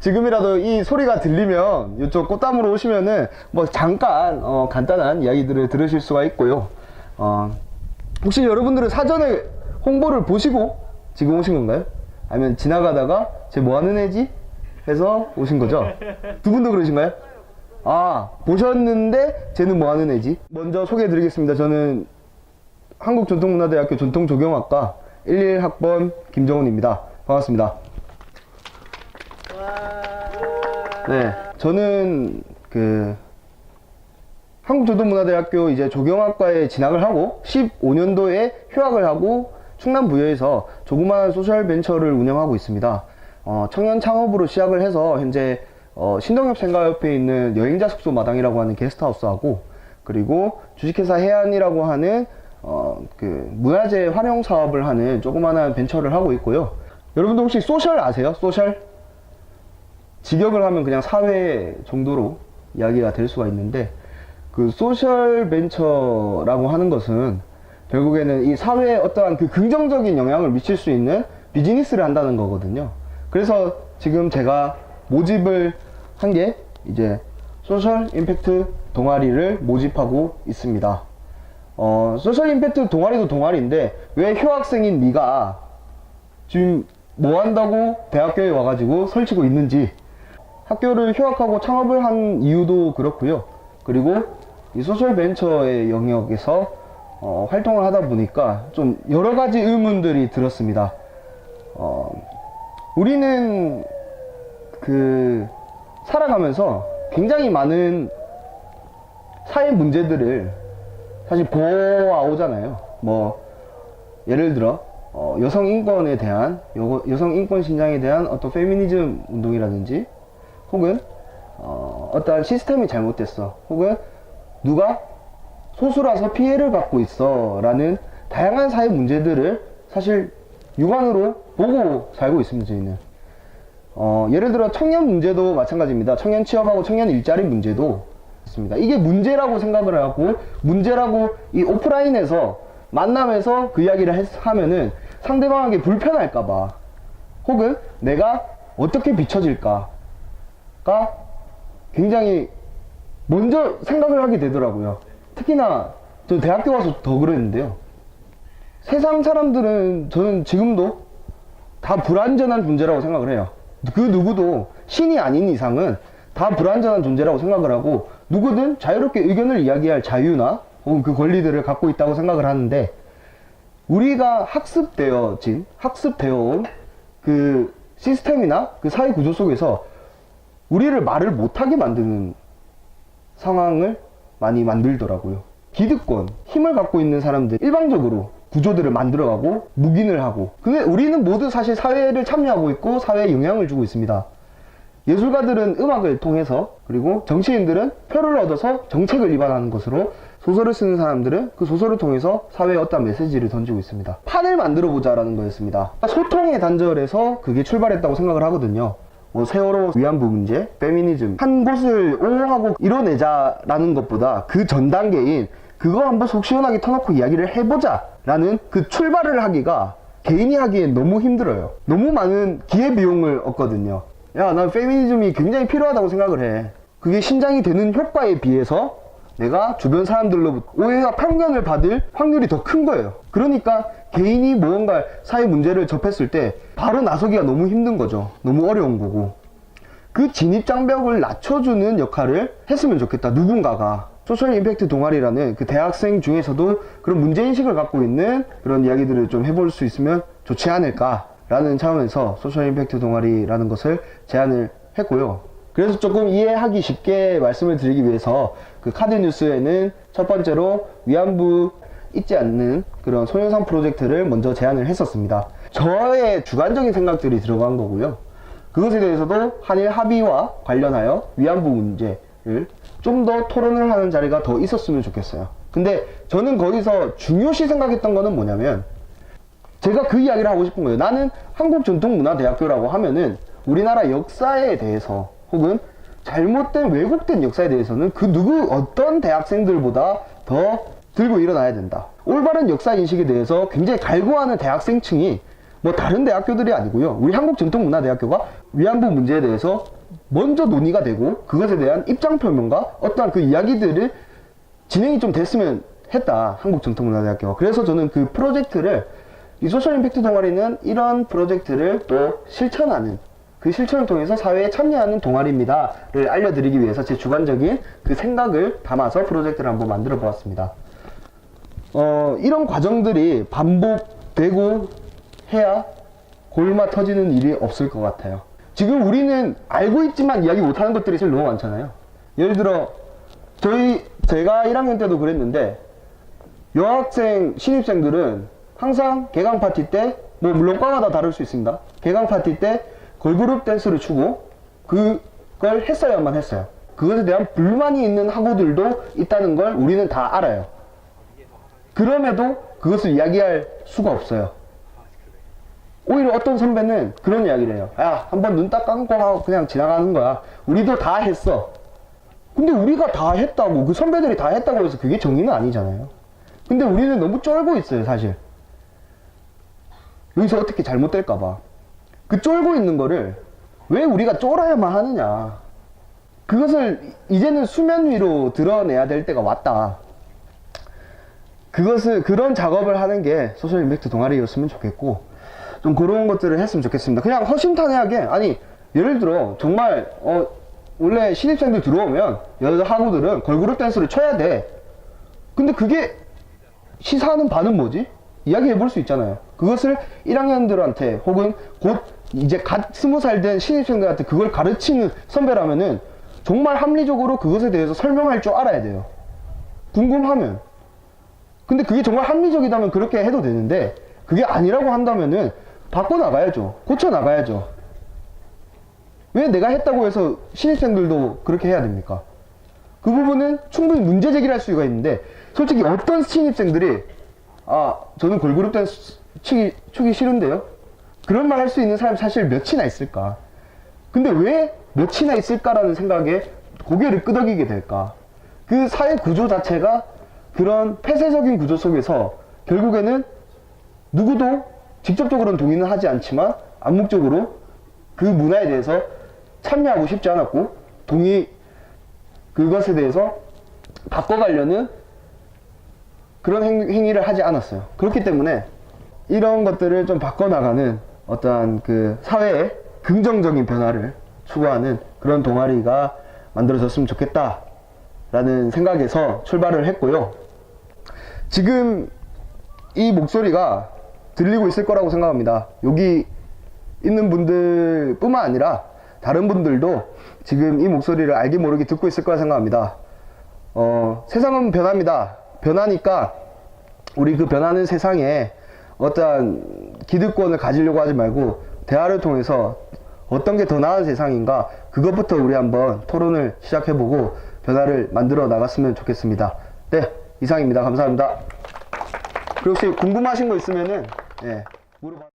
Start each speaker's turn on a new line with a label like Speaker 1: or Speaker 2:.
Speaker 1: 지금이라도 이 소리가 들리면 이쪽 꽃담으로 오시면은 뭐 잠깐 간단한 이야기들을 들으실 수가 있고요. 혹시 여러분들은 사전에 홍보를 보시고 지금 오신 건가요? 아니면 지나가다가 쟤 뭐하는 애지? 해서 오신 거죠? 두 분도 그러신가요? 아, 보셨는데 쟤는 뭐하는 애지? 먼저 소개해 드리겠습니다. 저는 한국전통문화대학교 전통조경학과 11학번 김정훈입니다. 반갑습니다. 네, 저는 한국전통문화대학교 이제 조경학과에 진학을 하고 15년도에 휴학을 하고 충남부여에서 조그마한 소셜벤처를 운영하고 있습니다. 청년 창업으로 시작을 해서 현재 신동엽 생가옆에 있는 여행자 숙소 마당이라고 하는 게스트하우스하고, 그리고 주식회사 해안이라고 하는 문화재 활용 사업을 하는 조그마한 벤처를 하고 있고요. 여러분들 혹시 소셜 아세요? 소셜? 직역을 하면 그냥 사회 정도로 이야기가 될 수가 있는데, 그 소셜 벤처라고 하는 것은 결국에는 이 사회에 어떠한 그 긍정적인 영향을 미칠 수 있는 비즈니스를 한다는 거거든요. 그래서 지금 제가 모집을 한 게 이제 소셜 임팩트 동아리를 모집하고 있습니다. 소셜 임팩트 동아리도 동아리인데 왜 휴학생인 네가 지금 뭐 한다고 대학교에 와가지고 설치고 있는지, 학교를 휴학하고 창업을 한 이유도 그렇고요. 그리고 이 소셜 벤처의 영역에서 활동을 하다 보니까 좀 여러 가지 의문들이 들었습니다. 우리는 살아가면서 굉장히 많은 사회 문제들을 사실 보아오잖아요. 뭐 예를 들어 여성 인권에 대한 여성 인권 신장에 대한 어떤 페미니즘 운동이라든지, 혹은 어떠한 시스템이 잘못됐어, 혹은 누가 소수라서 피해를 받고 있어 라는 다양한 사회 문제들을 사실 육안으로 보고 살고 있습니다. 저희는 예를 들어 청년 문제도 마찬가지입니다. 청년 취업하고 청년 일자리 문제도 있습니다. 이게 문제라고 생각을 하고, 문제라고 이 오프라인에서 만남에서 그 이야기를 하면은 상대방에게 불편할까봐, 혹은 내가 어떻게 비춰질까가 굉장히 먼저 생각을 하게 되더라고요. 특히나 저 대학교 와서 더 그랬는데요. 세상 사람들은 저는 지금도 다 불완전한 존재라고 생각을 해요. 그 누구도 신이 아닌 이상은 다 불완전한 존재라고 생각을 하고, 누구든 자유롭게 의견을 이야기할 자유나 혹은 그 권리들을 갖고 있다고 생각을 하는데, 우리가 학습되어온 그 시스템이나 그 사회 구조 속에서 우리를 말을 못하게 만드는 상황을 많이 만들더라고요. 기득권, 힘을 갖고 있는 사람들 일방적으로 구조들을 만들어가고 묵인을 하고, 근데 우리는 모두 사실 사회를 참여하고 있고 사회에 영향을 주고 있습니다. 예술가들은 음악을 통해서, 그리고 정치인들은 표를 얻어서 정책을 위반하는 것으로, 소설을 쓰는 사람들은 그 소설을 통해서 사회에 어떤 메시지를 던지고 있습니다. 판을 만들어 보자라는 거였습니다. 소통의 단절에서 그게 출발했다고 생각을 하거든요. 뭐 세월호 위안부 문제, 페미니즘, 한 곳을 옹호하고 이뤄내자라는 것보다 그 전 단계인 그거 한번 속 시원하게 터놓고 이야기를 해보자 라는 그 출발을 하기가 개인이 하기엔 너무 힘들어요. 너무 많은 기회비용을 얻거든요. 야, 난 페미니즘이 굉장히 필요하다고 생각을 해. 그게 신장이 되는 효과에 비해서 내가 주변 사람들로부터 오해와 편견을 받을 확률이 더 큰 거예요. 그러니까 개인이 무언가 사회 문제를 접했을 때 바로 나서기가 너무 힘든 거죠. 너무 어려운 거고, 그 진입장벽을 낮춰주는 역할을 했으면 좋겠다, 누군가가. 소셜 임팩트 동아리라는 그 대학생 중에서도 그런 문제인식을 갖고 있는 그런 이야기들을 좀 해볼 수 있으면 좋지 않을까 라는 차원에서 소셜 임팩트 동아리라는 것을 제안을 했고요. 그래서 조금 이해하기 쉽게 말씀을 드리기 위해서 그 카드뉴스에는 첫 번째로 위안부 잊지 않는 그런 소녀상 프로젝트를 먼저 제안을 했었습니다. 저의 주관적인 생각들이 들어간 거고요. 그것에 대해서도 한일 합의와 관련하여 위안부 문제를 좀 더 토론을 하는 자리가 더 있었으면 좋겠어요. 근데 저는 거기서 중요시 생각했던 거는 뭐냐면, 제가 그 이야기를 하고 싶은 거예요. 나는 한국전통문화대학교라고 하면은 우리나라 역사에 대해서, 혹은 잘못된 왜곡된 역사에 대해서는 그 누구 어떤 대학생들보다 더 들고 일어나야 된다. 올바른 역사 인식에 대해서 굉장히 갈구하는 대학생층이 뭐 다른 대학교들이 아니고요. 우리 한국전통문화대학교가 위안부 문제에 대해서 먼저 논의가 되고 그것에 대한 입장 표명과 어떠한 그 이야기들을 진행이 좀 됐으면 했다, 한국전통문화대학교가. 그래서 저는 그 프로젝트를, 이 소셜 임팩트 동아리는 이런 프로젝트를 또 실천하는, 그 실천을 통해서 사회에 참여하는 동아리입니다를 알려드리기 위해서 제 주관적인 그 생각을 담아서 프로젝트를 한번 만들어 보았습니다. 이런 과정들이 반복되고 해야 골마 터지는 일이 없을 것 같아요. 지금 우리는 알고 있지만 이야기 못하는 것들이 제일 너무 많잖아요. 예를 들어 제가 1학년 때도 그랬는데, 여학생 신입생들은 항상 개강 파티 때, 뭐 물론 과마다 다를 수 있습니다. 개강 파티 때 걸그룹 댄스를 추고 그걸 했어야만 했어요. 그것에 대한 불만이 있는 학우들도 있다는 걸 우리는 다 알아요. 그럼에도 그것을 이야기할 수가 없어요. 오히려 어떤 선배는 그런 이야기를 해요. 야, 한번 눈 딱 감고 하고 그냥 지나가는 거야. 우리도 다 했어. 근데 우리가 다 했다고, 그 선배들이 다 했다고 해서 그게 정의는 아니잖아요. 근데 우리는 너무 쫄고 있어요, 사실. 여기서 어떻게 잘못될까봐. 그 쫄고 있는 거를 왜 우리가 쫄아야만 하느냐. 그것을 이제는 수면 위로 드러내야 될 때가 왔다. 그런 작업을 하는 게 소셜 임팩트 동아리였으면 좋겠고, 좀 그런 것들을 했으면 좋겠습니다. 그냥 허심탄회하게, 아니, 예를 들어, 정말, 원래 신입생들 들어오면 여자 학우들은 걸그룹 댄스를 춰야 돼. 근데 그게 시사하는 바는 뭐지? 이야기해 볼 수 있잖아요. 그것을 1학년들한테 혹은 곧 이제 갓 20살 된 신입생들한테 그걸 가르치는 선배라면은 정말 합리적으로 그것에 대해서 설명할 줄 알아야 돼요. 궁금하면. 근데 그게 정말 합리적이다면 그렇게 해도 되는데, 그게 아니라고 한다면은 바꿔나가야죠. 고쳐나가야죠. 왜 내가 했다고 해서 신입생들도 그렇게 해야 됩니까? 그 부분은 충분히 문제 제기를 할 수가 있는데, 솔직히 어떤 신입생들이 저는 걸그룹 댄스 추기 싫은데요? 그런 말 할 수 있는 사람이 사실 몇이나 있을까? 근데 왜 몇이나 있을까라는 생각에 고개를 끄덕이게 될까? 그 사회 구조 자체가 그런 폐쇄적인 구조 속에서 결국에는 누구도 직접적으로는 동의는 하지 않지만 암묵적으로 그 문화에 대해서 참여하고 싶지 않았고, 그것에 대해서 바꿔가려는 그런 행위를 하지 않았어요. 그렇기 때문에 이런 것들을 좀 바꿔나가는 어떠한 그 사회의 긍정적인 변화를 추구하는 그런 동아리가 만들어졌으면 좋겠다라는 생각에서 출발을 했고요. 지금 이 목소리가 들리고 있을 거라고 생각합니다. 여기 있는 분들 뿐만 아니라 다른 분들도 지금 이 목소리를 알게 모르게 듣고 있을 거라 생각합니다. 세상은 변합니다. 변하니까 우리 그 변하는 세상에 어떠한 기득권을 가지려고 하지 말고 대화를 통해서 어떤 게 더 나은 세상인가, 그것부터 우리 한번 토론을 시작해보고 변화를 만들어 나갔으면 좋겠습니다. 네, 이상입니다. 감사합니다. 그리고 혹시 궁금하신 거 있으면은 물어봐.